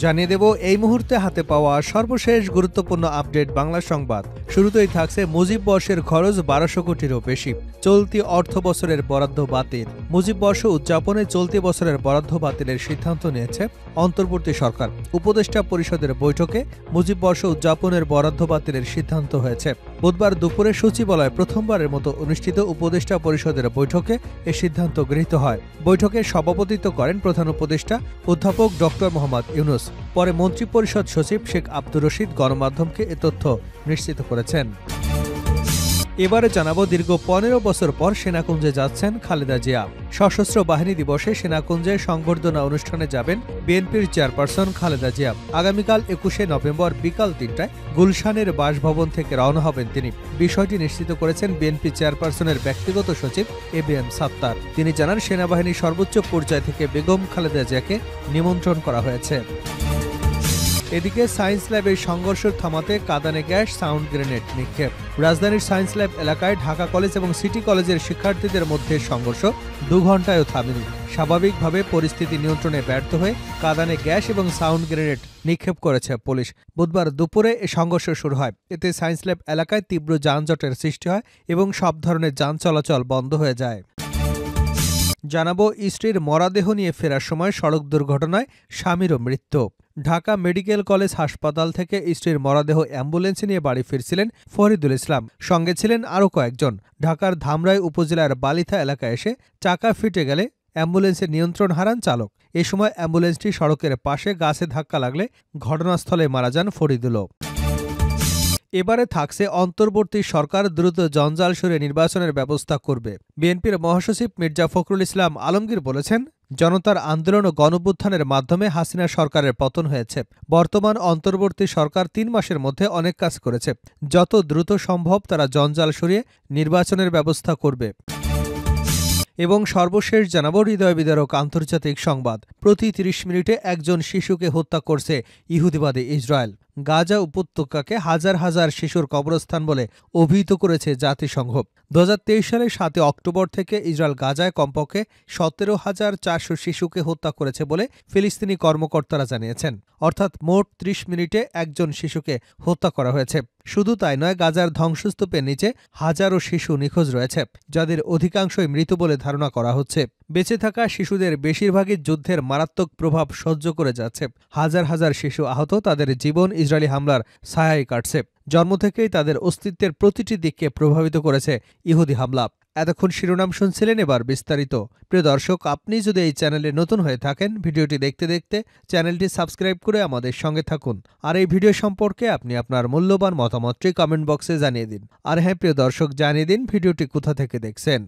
জানিয়ে দেব এই মুহূর্তে হাতে পাওয়া সর্বশেষ গুরুত্বপূর্ণ আপডেট বাংলা সংবাদ। শুরুতেই থাকছে মুজিব বর্ষের খরচ ১২০০ কোটিরও বেশি, চলতি অর্থ বছরের বরাদ্দ বাতিল। মুজিব বর্ষ উদযাপনে চলতি বছরের বরাদ্দ বাতিলের সিদ্ধান্ত নিয়েছে অন্তর্বর্তী সরকার। উপদেষ্টা পরিষদের বৈঠকে মুজিব বর্ষ উদযাপনের বরাদ্দ বাতিলের সিদ্ধান্ত হয়েছে। বুধবার দুপুরে সচিবালয়ে প্রথমবারের মতো অনুষ্ঠিত উপদেষ্টা পরিষদের বৈঠকে এ সিদ্ধান্ত গৃহীত হয়। বৈঠকে সভাপতিত্ব করেন প্রধান উপদেষ্টা অধ্যাপক ড. মোহাম্মদ ইউনূস। পরে মন্ত্রিপরিষদ সচিব শেখ আব্দুর রশিদ গণমাধ্যমকে এ তথ্য নিশ্চিত করেছেন। এবারে জানাবো, দীর্ঘ ১৫ বছর পর সেনাকুঞ্জে যাচ্ছেন খালেদা জিয়া। সশস্ত্র বাহিনী দিবসে সেনাকুঞ্জে সংবর্ধনা অনুষ্ঠানে যাবেন বিএনপির চেয়ারপারসন খালেদা জিয়া। আগামীকাল ২১শে নভেম্বর বিকাল ৩টায় গুলশানের বাসভবন থেকে রওনা হবেন তিনি। বিষয়টি নিশ্চিত করেছেন বিএনপি চেয়ারপারসনের ব্যক্তিগত সচিব এবিএম সাত্তার। তিনি জানান, সেনাবাহিনীর সর্বোচ্চ পর্যায় থেকে বেগম খালেদা জিয়াকে নিমন্ত্রণ করা হয়েছে। এদিকে সায়েন্স ল্যাবের সংঘর্ষ থামাতে কাঁদানে গ্যাস, সাউন্ড গ্রেনেড নিক্ষেপ। রাজধানীর সায়েন্স ল্যাব এলাকায় ঢাকা কলেজ এবং সিটি কলেজের শিক্ষার্থীদের মধ্যে সংঘর্ষ ২ ঘণ্টায়ও থামেনি। স্বাভাবিকভাবে পরিস্থিতি নিয়ন্ত্রণে ব্যর্থ হয়ে কাঁদানে গ্যাস এবং সাউন্ড গ্রেনেড নিক্ষেপ করেছে পুলিশ। বুধবার দুপুরে এ সংঘর্ষ শুরু হয়। এতে সায়েন্স ল্যাব এলাকায় তীব্র যানজটের সৃষ্টি হয় এবং সব ধরনের যান চলাচল বন্ধ হয়ে যায়। জানাবো, স্ত্রীর মরদেহ নিয়ে ফেরার সময় সড়ক দুর্ঘটনায় স্বামীরও মৃত্যু। ঢাকা মেডিকেল কলেজ হাসপাতাল থেকে স্ত্রীর মরদেহ অ্যাম্বুলেন্সে নিয়ে বাড়ি ফিরছিলেন ফরিদুল ইসলাম। সঙ্গে ছিলেন আরও কয়েকজন। ঢাকার ধামরাই উপজেলার বালিথা এলাকায় এসে চাকা ফিটে গেলে অ্যাম্বুলেন্সের নিয়ন্ত্রণ হারান চালক। এ সময় অ্যাম্বুলেন্সটি সড়কের পাশে গাছে ধাক্কা লাগলে ঘটনাস্থলে মারা যান ফরিদুলও। এবারে থাকছে, অন্তর্বর্তী সরকার দ্রুত জঞ্জাল সরিয়ে নির্বাচনের ব্যবস্থা করবে। বিএনপির মহাসচিব মির্জা ফখরুল ইসলাম আলমগীর বলেছেন, জনতার আন্দোলন ও গণঅভ্যুত্থানের মাধ্যমে হাসিনা সরকারের পতন হয়েছে। বর্তমান অন্তর্বর্তী সরকার ৩ মাসের মধ্যে অনেক কাজ করেছে। যত দ্রুত সম্ভব তারা জঞ্জাল সরিয়ে নির্বাচনের ব্যবস্থা করবে। এবং সর্বশেষ জানাবো, হৃদয় বিদারক আন্তর্জাতিক সংবাদ। প্রতি ৩০ মিনিটে একজন শিশুকে হত্যা করছে ইহুদিবাদী ইসরায়েল। গাজা উপত্যকাকে হাজার হাজার শিশুর কবরস্থান বলে অভিহিত করেছে জাতিসংঘ। ২০২৩ সালের ৭ অক্টোবর থেকে ইসরায়েল গাজায় কমপক্ষে ১৭,৪০০ শিশুকে হত্যা করেছে বলে ফিলিস্তিনি কর্মকর্তারা জানিয়েছেন। অর্থাৎ মোট ৩০ মিনিটে একজন শিশুকে হত্যা করা হয়েছে। শুধু তাই নয়, গাজার ধ্বংসস্তূপের নিচে হাজারো শিশু নিখোঁজ রয়েছে, যাদের অধিকাংশই মৃত বলে ধারণা করা হচ্ছে। বেঁচে থাকা শিশুদের বেশিরভাগই যুদ্ধের মারাত্মক প্রভাব সহ্য করে যাচ্ছে। হাজার হাজার শিশু আহত, তাদের জীবন ইসরায়েলি হামলার ছায়ায় কাটছে। জন্ম থেকেই তাদের অস্তিত্বের প্রতিটি দিককে প্রভাবিত করেছে ইহুদি হামলা। এতক্ষণ শিরোনাম শুনছিলেন, এবার বিস্তারিত। প্রিয় দর্শক, আপনি যদি এই চ্যানেলে নতুন হয়ে থাকেন, ভিডিওটি দেখতে দেখতে চ্যানেলটি সাবস্ক্রাইব করে আমাদের সঙ্গে থাকুন। আর এই ভিডিও সম্পর্কে আপনি আপনার মূল্যবান মতামতটি কমেন্ট বক্সে জানিয়ে দিন। আর হ্যাঁ প্রিয় দর্শক, জানিয়ে দিন ভিডিওটি কোথা থেকে দেখছেন।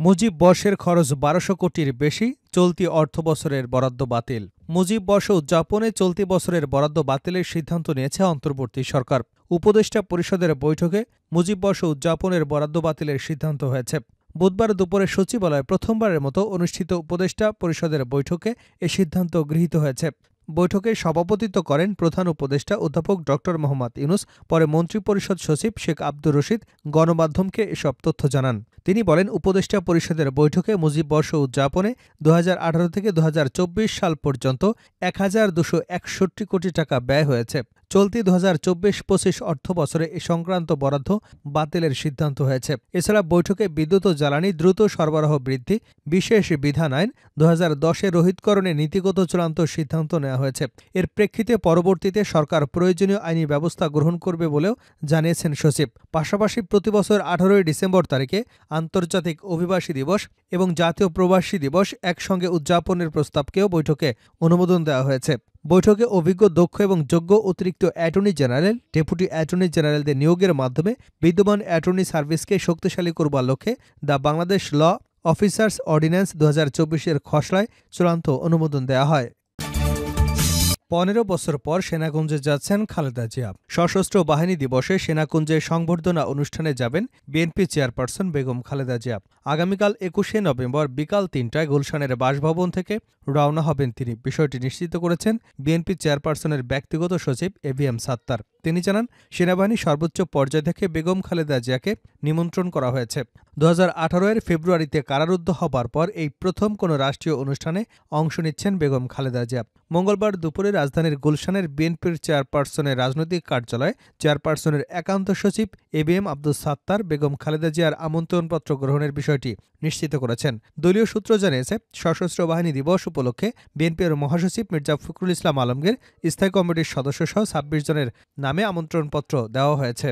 মুজিব বর্ষের খরচ ১২০০ কোটির বেশি, চলতি অর্থবছরের বরাদ্দ বাতিল। মুজিব বর্ষ উদযাপনে চলতি বছরের বরাদ্দ বাতিলের সিদ্ধান্ত নিয়েছে অন্তর্বর্তী সরকার। উপদেষ্টা পরিষদের বৈঠকে মুজিব বর্ষ উদযাপনের বরাদ্দ বাতিলের সিদ্ধান্ত হয়েছে। বুধবার দুপুরে সচিবালয়ে প্রথমবারের মতো অনুষ্ঠিত উপদেষ্টা পরিষদের বৈঠকে এ সিদ্ধান্ত গৃহীত হয়েছে। বৈঠকে সভাপতিত্ব করেন প্রধান উপদেষ্টা অধ্যাপক ড. মোহাম্মদ ইউনূস। পরে মন্ত্রিপরিষদ সচিব শেখ আব্দুর রশিদ গণমাধ্যমকে এসব তথ্য জানান। তিনি বলেন, উপদেষ্টা পরিষদের বৈঠকে মুজিব বর্ষ উদযাপনে ২০১৮ থেকে ২০২৪ সাল পর্যন্ত ১,২৬১ কোটি টাকা ব্যয় হয়েছে। চলতি ২০২৪-২৫ অর্থ বছরে এ সংক্রান্ত বরাদ্দ বাতিলের সিদ্ধান্ত হয়েছে। এছাড়া বৈঠকে বিদ্যুৎ ও জ্বালানি দ্রুত সরবরাহ বৃদ্ধি, বিশেষ বিধান আইন ২০১০-এ রোহিতকরণে নীতিগত চূড়ান্ত সিদ্ধান্ত নেওয়া হয়েছে। এর প্রেক্ষিতে পরবর্তীতে সরকার প্রয়োজনীয় আইনি ব্যবস্থা গ্রহণ করবে বলেও জানিয়েছেন সচিব। পাশাপাশি প্রতিবছর ১৮ই ডিসেম্বর তারিখে আন্তর্জাতিক অভিবাসী দিবস এবং জাতীয় প্রবাসী দিবস একসঙ্গে উদযাপনের প্রস্তাবকেও বৈঠকে অনুমোদন দেওয়া হয়েছে। বৈঠকে অভিজ্ঞ, দক্ষ এবং যোগ্য অতিরিক্ত অ্যাটর্নি জেনারেল, ডেপুটি অ্যাটর্নি জেনারেলদের নিয়োগের মাধ্যমে বিদ্যমান অ্যাটর্নি সার্ভিসকে শক্তিশালী করবার লক্ষ্যে the Bangladesh law officers ordinance ২০২৪-এর খসড়ায় চূড়ান্ত অনুমোদন দেওয়া হয়। ১৫ বছর পর সেনাকুঞ্জে যাচ্ছেন খালেদা জিয়া। সশস্ত্র বাহিনী দিবসে সেনাকুঞ্জে সংবর্ধনা অনুষ্ঠানে যাবেন বিএনপি চেয়ারপারসন বেগম খালেদা জিয়া। আগামীকাল ২১শে নভেম্বর বিকাল ৩টায় গুলশানের বাসভবন থেকে রওনা হবেন তিনি। বিষয়টি নিশ্চিত করেছেন বিএনপি চেয়ারপারসনের ব্যক্তিগত সচিব এবিএম সাত্তার। তিনি জানান, সেনাবাহিনী সর্বোচ্চ পর্যায় থেকে বেগম খালেদা জিয়াকে নিমন্ত্রণ করা হয়েছে। 2018 ফেব্রুয়ারিতে কারারুদ্ধ হবার পর এই প্রথম কোনো রাষ্ট্রীয় অনুষ্ঠানে অংশ নিচ্ছেন বেগম খালেদা জিয়া। মঙ্গলবার দুপুরে রাজধানীর গুলশানের বিএনপির চেয়ারপারসনের রাজনৈতিক কার্যালয়ে চেয়ারপারসনের একান্ত সচিব ABM আব্দুস সাত্তার বেগম খালেদা জিয়ার আমন্ত্রণপত্র গ্রহণের বিষয়টি নিশ্চিত করেছেন। দলীয় সূত্র জানিয়েছে, সশস্ত্র বাহিনী দিবস উপলক্ষে বিএনপির মহাসচিব মির্জা ফখরুল ইসলাম আলমগীর স্থায়ী কমিটির সদস্যসহ 26 জনের নামে আমন্ত্রণপত্র দেওয়া হয়েছে।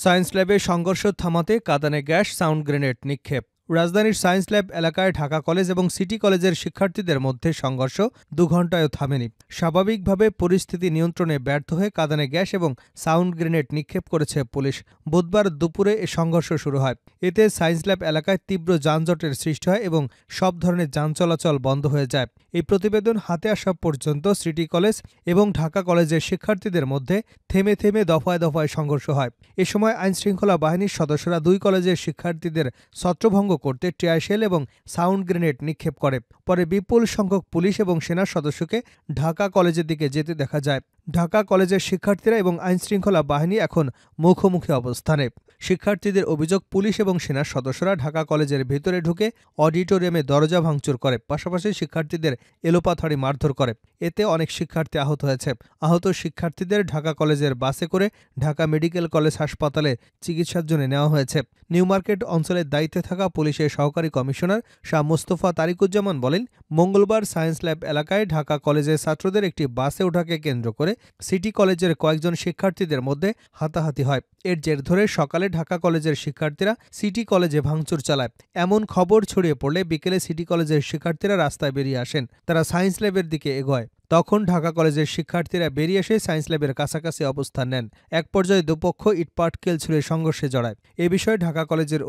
সায়েন্স ল্যাবে সংঘর্ষ থামাতে কাঁদানে গ্যাস, সাউন্ড গ্রেনেড নিক্ষেপ। রাজধানীর সায়েন্স ল্যাব এলাকায় ঢাকা কলেজ এবং সিটি কলেজের শিক্ষার্থীদের মধ্যে সংঘর্ষ 2 ঘণ্টায়ও থামেনি। স্বাভাবিকভাবে পরিস্থিতি নিয়ন্ত্রণে ব্যর্থ হয়ে কাঁদানে গ্যাস এবং সাউন্ড গ্রেনেড নিক্ষেপ করেছে পুলিশ। বুধবার দুপুরে এ সংঘর্ষ শুরু হয়। এতে সায়েন্স ল্যাব এলাকায় তীব্র যানজটের সৃষ্টি হয় এবং সব ধরনের যান চলাচল বন্ধ হয়ে যায়। এই প্রতিবেদন হাতে আসা পর্যন্ত সিটি কলেজ এবং ঢাকা কলেজের শিক্ষার্থীদের মধ্যে থেমে থেমে দফায় দফায় সংঘর্ষ হয়। এ সময় আইনশৃঙ্খলা বাহিনীর সদস্যরা 2 কলেজের শিক্ষার্থীদের ছত্রভঙ্গ করতে টিয়ারশেল এবং সাউন্ড গ্রেনেড নিক্ষেপ করে। পরে বিপুল সংখ্যক পুলিশ এবং সেনা সদস্যকে ঢাকা কলেজের দিকে যেতে দেখা যায়। ঢাকা কলেজের শিক্ষার্থীরা এবং আইনশৃঙ্খলা বাহিনী এখন মুখোমুখি অবস্থানে। শিক্ষার্থীদের অভিযোগ, পুলিশ এবং সেনা সদস্যরা ঢাকা কলেজের ভেতরে ঢুকে অডিটোরিয়ামে দরজা ভাঙচুর করে, পাশাপাশি শিক্ষার্থীদের এলোপাথাড়ি মারধর করে। এতে অনেক শিক্ষার্থী আহত হয়েছে। আহত শিক্ষার্থীদের ঢাকা কলেজের বাসে করে ঢাকা মেডিকেল কলেজ হাসপাতালে চিকিৎসার জন্য নেওয়া হয়েছে। নিউ মার্কেট অঞ্চলের দায়িত্বে থাকা পুলিশের সহকারী কমিশনার শাহ মোস্তফা তারিকুজ্জামান বলেন, মঙ্গলবার সায়েন্স ল্যাব এলাকায় ঢাকা কলেজের ছাত্রদের একটি বাসে ওঠাকে কেন্দ্র করে সিটি কলেজের কয়েকজন শিক্ষার্থীদের মধ্যে হাতাহাতি হয়। এর জের ধরে সকালে ঢাকা কলেজের শিক্ষার্থীরা সিটি কলেজে ভাঙচুর চালায়। এমন খবর ছড়িয়ে পড়লে বিকেলে সিটি কলেজের শিক্ষার্থীরা রাস্তায় বেরিয়ে আসেন। তারা সায়েন্স ল্যাবের দিকে এগোয়। তখন ঢাকা কলেজের শিক্ষার্থীরা বেরিয়ে এসে সায়েন্স ল্যাবের কাছাকাছি অবস্থান নেন। এক পর্যায়ে দুপক্ষ ইটপাটকেল ছুড়ে সংঘর্ষে জড়ায়। এ বিষয়ে ঢাকা কলেজের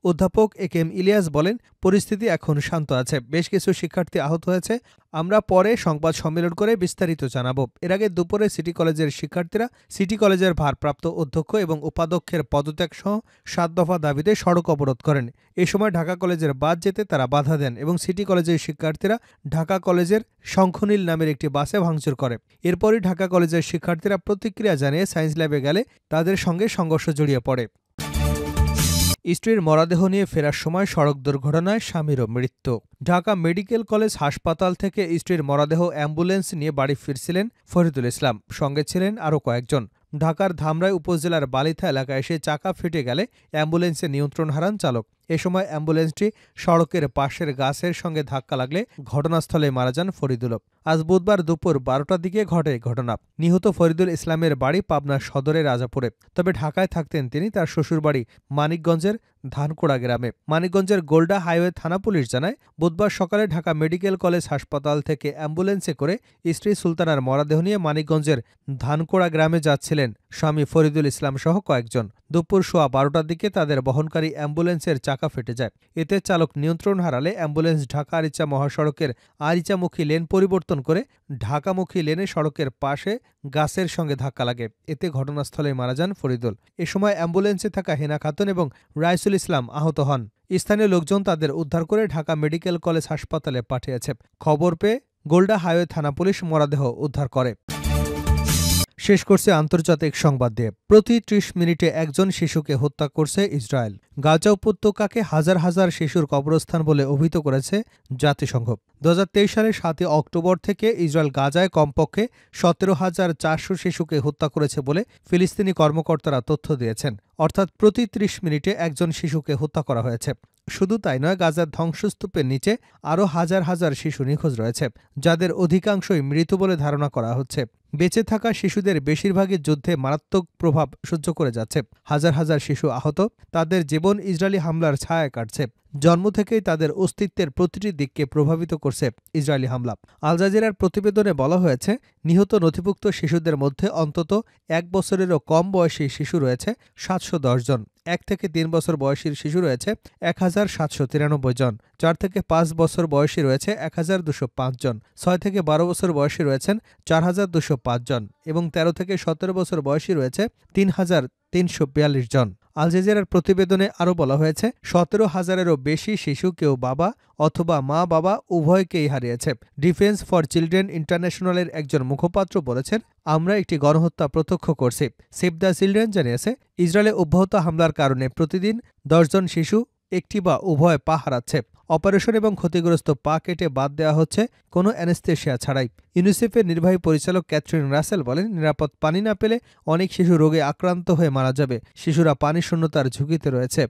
অধ্যাপক AK ইলিয়াস বলেন, পরিস্থিতি এখন শান্ত আছে। বেশ কিছু শিক্ষার্থী আহত হয়েছে। আমরা পরে সংবাদ সম্মেলন করে বিস্তারিত জানাব। এর আগে দুপুরে সিটি কলেজের শিক্ষার্থীরা সিটি কলেজের ভারপ্রাপ্ত অধ্যক্ষ এবং উপাধ্যক্ষের পদত্যাগ সহ 7 দফা দাবিতে সড়ক অবরোধ করেন। এ সময় ঢাকা কলেজের বাস যেতে তারা বাধা দেন এবং সিটি কলেজের শিক্ষার্থীরা ঢাকা কলেজের শঙ্খনীল নামের একটি বাসে ভাঙচুর করে। এরপরই ঢাকা কলেজের শিক্ষার্থীরা প্রতিক্রিয়া জানিয়ে সায়েন্স ল্যাবে গেলে তাদের সঙ্গে সংঘর্ষ জড়িয়ে পড়ে। স্ত্রীর মরদেহ নিয়ে ফেরার সময় সড়ক দুর্ঘটনায় স্বামীরও মৃত্যু। ঢাকা মেডিকেল কলেজ হাসপাতাল থেকে স্ত্রীর মরদেহ অ্যাম্বুলেন্স নিয়ে বাড়ি ফিরছিলেন ফরিদুল ইসলাম। সঙ্গে ছিলেন আরও কয়েকজন। ঢাকার ধামরাই উপজেলার বালিথা এলাকায় এসে চাকা ফেটে গেলে অ্যাম্বুলেন্সে নিয়ন্ত্রণ হারান চালক। এ সময় অ্যাম্বুলেন্সটি সড়কের পাশের গাছের সঙ্গে ধাক্কা লাগলে ঘটনাস্থলে মারা যান ফরিদুল। আজ বুধবার দুপুর 12টার দিকে ঘটে ঘটনা। নিহত ফরিদুল ইসলামের বাড়ি পাবনা সদরের রাজাপুরে। তবে ঢাকায় থাকতেন তিনি। তার শ্বশুরবাড়ি মানিকগঞ্জের ধানকোড়া গ্রামে। মানিকগঞ্জের গোল্ডা হাইওয়ে থানা পুলিশ জানায়, বুধবার সকালে ঢাকা মেডিকেল কলেজ হাসপাতাল থেকে অ্যাম্বুলেন্সে করে স্ত্রী সুলতানার মরদেহ নিয়ে মানিকগঞ্জের ধানকোড়া গ্রামে যাচ্ছিলেন স্বামী ফরিদুল ইসলাম সহ কয়েকজন। দুপুর 12:15টার দিকে তাদের বহনকারী অ্যাম্বুলেন্সের চাকা ফেটে যায়। এতে চালক নিয়ন্ত্রণ হারালে অ্যাম্বুলেন্স ঢাকা আরিচা মহাসড়কের আরিচামুখী লেন পরিবর্তন করে ঢাকামুখী লেনে সড়কের পাশে গাছের সঙ্গে ধাক্কা লাগে। এতে ঘটনাস্থলে মারা যান ফরিদুল। এ সময় অ্যাম্বুলেন্সে থাকা হেনা খাতুন এবং রাইসুল ইসলাম আহত হন। স্থানীয় লোকজন তাদের উদ্ধার করে ঢাকা মেডিকেল কলেজ হাসপাতালে পাঠিয়েছে। খবর পেয়ে গোল্ডা হাইওয়ে থানা পুলিশ মরদেহ উদ্ধার করে। শেষ করছে আন্তর্জাতিক সংবাদ দিয়ে। প্রতি 30 মিনিটে একজন শিশুকে হত্যা করছে ইসরায়েল। গাজা উপত্যকাকে হাজার হাজার শিশুর কবরস্থান বলে অভিহিত করেছে জাতিসংঘ। 2023 সালের 7 অক্টোবর থেকে ইসরায়েল গাজায় কমপক্ষে 17,400 শিশুকে হত্যা করেছে বলে ফিলিস্তিনি কর্মকর্তারা তথ্য দিয়েছেন। অর্থাৎ প্রতি 30 মিনিটে একজন শিশুকে হত্যা করা হয়েছে। শুধু তাই নয়, গাজার ধ্বংসস্তূপের নিচে আরও হাজার হাজার শিশু নিখোঁজ রয়েছে, যাদের অধিকাংশই মৃত বলে ধারণা করা হচ্ছে। বেঁচে থাকা শিশুদের বেশিরভাগই যুদ্ধে মারাত্মক প্রভাব সহ্য করে যাচ্ছে। হাজার হাজার শিশু আহত, তাদের জীবন ইসরায়েলি হামলার ছায়ায় কাটছে। জন্ম থেকেই তাদের অস্তিত্বের প্রতিটি দিককে প্রভাবিত করছে ইসরায়েলি হামলা। আল জাজিরার প্রতিবেদনে বলা হয়েছে, নিহত নথিভুক্ত শিশুদের মধ্যে অন্তত 1 বছরেরও কম বয়সী শিশু রয়েছে 710 জন। 1 থেকে 3 বছর বয়সীর শিশু রয়েছে 1793 জন। 4 থেকে 5 বছর বয়সী রয়েছে 1205 জন। 6 থেকে 12 বছর বয়সী রয়েছেন 4205 জন এবং 13 থেকে 17 বছর বয়সী রয়েছে 3342 জন। আল জাজিরার প্রতিবেদনে আরও বলা হয়েছে 17,000-এরও বেশি শিশু কেউ বাবা অথবা মা-বাবা উভয়কেই হারিয়েছে। ডিফেন্স ফর চিলড্রেন ইন্টারন্যাশনালের একজন মুখপাত্র বলেছেন, আমরা একটি গণহত্যা প্রত্যক্ষ করছি। সেভ দ্য চিলড্রেন জানিয়েছে, ইসরায়েলে অব্যাহত হামলার কারণে প্রতিদিন 10 জন শিশু একটি বা উভয় পা হারাচ্ছে। অপারেশন এবং ক্ষতিগ্রস্ত পা কেটে বাদ দেওয়া হচ্ছে কোনো অ্যানেস্থেশিয়া ছাড়াই। ইউনিসেফের নির্বাহী পরিচালক ক্যাথরিন রাসেল বলেন, নিরাপদ পানি না পেলে অনেক শিশু রোগে আক্রান্ত হয়ে মারা যাবে। শিশুরা পানি শূন্যতার ঝুঁকিতে রয়েছে।